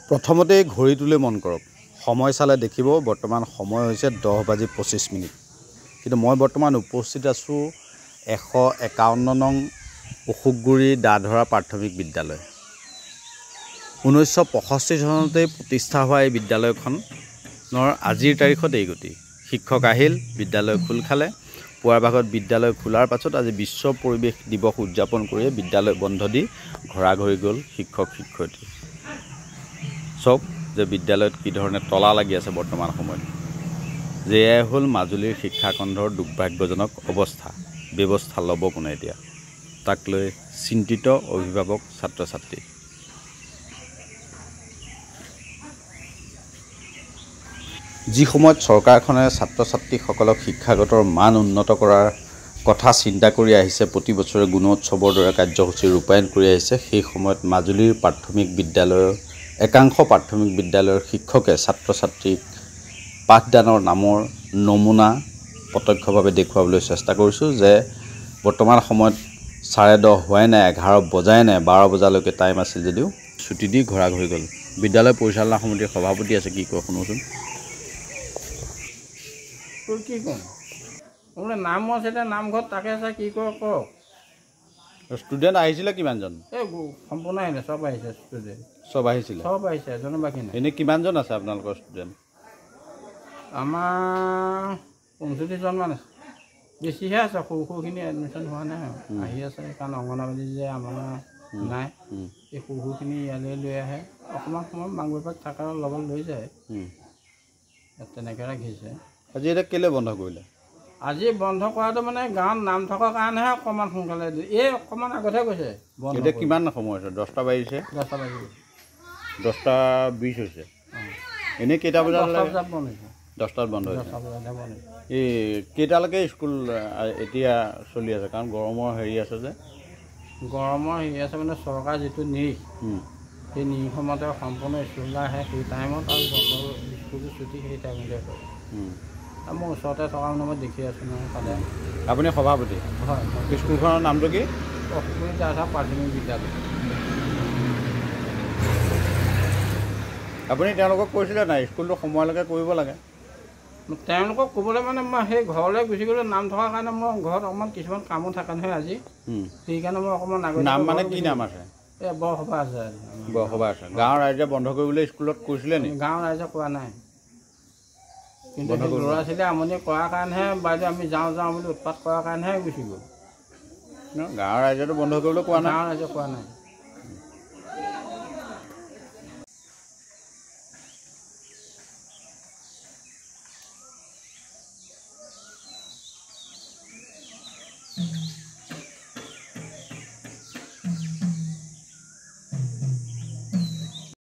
প্ৰথমতে ঘড়ীটোলৈ মন কৰক সময় চালে দেখিব বৰ্তমান সময় হৈছে 10:25 কিন্তু মই বৰ্তমান উপস্থিত আছো 151 নং অশোকগুৰি দাধৰা প্ৰাথমিক বিদ্যালয় 1965 চনতে প্ৰতিষ্ঠা হোৱা এই বিদ্যালয়খনৰ আজিৰ তাৰিখত এই গতি শিক্ষক আহিল বিদ্যালয় খোল খালে পুৱাৰ ভাগত বিদ্যালয় খোলাৰ পাছত আজি বিশ্ব পৰিৱেশ দিৱস উদযাপন কৰি বিদ্যালয় বন্ধ দি ঘৰাঘৰি গ'ল শিক্ষক শিক্ষয়িত্ৰী সব যে বিদ্যালয়ত কি ধৰণে তলা লাগি আছে বৰ্তমান সময়ত যে হল মাজুলীৰ শিক্ষাখণ্ডৰ দুৰ্ভাগ্যজনক অৱস্থা ব্যৱস্থা ল'ব কোনে এতিয়া তাক লৈ চিন্তিত অভিভাৱক ছাত্ৰ ছাত্ৰী যি সময়ত চৰকাৰখনে ছাত্ৰ ছাত্ৰীসকলক শিক্ষাগতৰ মান উন্নত কৰাৰ কথা চিন্তা কৰি আহিছে প্ৰতি বছৰে গুণোৎসৱৰ দৰে কাৰ্যসূচী ৰূপায়ণ কৰি আহিছে সেই সময়ত মাজুলীৰ প্ৰাথমিক বিদ্যালয়ৰ একাংশ প্ৰাথমিক বিদ্যালয়ৰ শিক্ষকে ছাত্ৰ ছাত্ৰীক পাঠদানৰ নামৰ নমুনা প্ৰত্যক্ষভাৱে দেখুৱাবলৈ চেষ্টা কৰিছোঁ যে বৰ্তমান সময়ত 10:30 হোৱাই নাই 11 বজাই নাই 12 বজালৈকে টাইম আছিল যদিও ছুটি দি ঘৰাঘৰি গ'ল বিদ্যালয় পৰিচালনা সমিতিৰ সভাপতি আছে কি কয় শুনোচোন তোৰ কি কম ওলে নাম আছে এটা নামঘৰত তাকে আছে কি কয় কওক ষ্টুডেণ্ট আহিছিলে কিমানজন এই সম্পূৰ্ণ আহিলে সব আহিছে ষ্টুডেণ্ট সব আহিছিলে এজনো বাকী নাই এনে কিমানজন আছে আপোনালোকৰ ষ্টুডেণ্ট আমাৰ 35 জনমান আছে বেছিহে আছে সৰু সৰুখিনি এডমিশ্যন হোৱা নাই আহি আছে কাৰণ অংগনবাড়ী যে আমাৰ নাই এই সৰু সৰুখিনি ইয়ালৈ লৈ আহে অকণমান সময় মাক বাপেক থকাৰ লগত লৈ যায় তেনেকৈ ৰাখিছে আজি এটা কেলে বন্ধ কৰিলে আজি বন্ধ কৰাটো মানে গাঁৱত নাম থকাৰ কাৰণেহে অকণমান সোনকালে এই অকণমান আগতহে কৈছে এতিয়া কিমান সময় হৈছে 10টা বাজিছে 10:20 হৈছে এনেই কেইটা বজাত বন্ধ হৈছে 10টাত বন্ধ হৈছে এই কেইটালৈকে স্কুল এতিয়া চলি আছে কাৰণ গৰমৰ হেৰি আছে যে মানে চৰকাৰ যিটো নিৰিখ সেই নিৰিখমতে সম্পূৰ্ণ স্কুললৈ আহে সেই টাইমত আৰু বন্ধ স্কুলটো ছুটি সেই টাইমতে হয় মোৰ ওচৰতে থকা মানে মই দেখি আছোঁ নহয় সদায় আপুনি সভাপতি হয় স্কুলখনৰ নামটো কি অশোকগুৰি দাধৰা প্ৰাথমিক বিদ্যালয় আপুনি তেওঁলোকক কৈছিলে নাই স্কুলটো সময়লৈকে কৰিব লাগে তেওঁলোকক ক'বলৈ মানে মই সেই ঘৰলৈ গুচি গ'লে নাম থকাৰ কাৰণে মই ঘৰত অকণমান কিছুমান কামো থাকে নহয় আজি সেইকাৰণে মই অকণমান নাম মানে কি নাম আছে এই বৰসভা আছে গাঁৱৰ ৰাইজে বন্ধ কৰিবলৈ স্কুলত কৈছিলে নেকি গাঁৱৰ ৰাইজে কোৱা নাই কিন্তু ল'ৰা ছোৱালী আমনি কৰাৰ কাৰণেহে বাইদেউ আমি যাওঁ বুলি উৎপাত কৰাৰ কাৰণেহে গুচি গ'ল গাঁৱৰ ৰাইজেতো বন্ধ কৰিবলৈ কোৱা নাই গাঁৱৰ ৰাইজে কোৱা নাই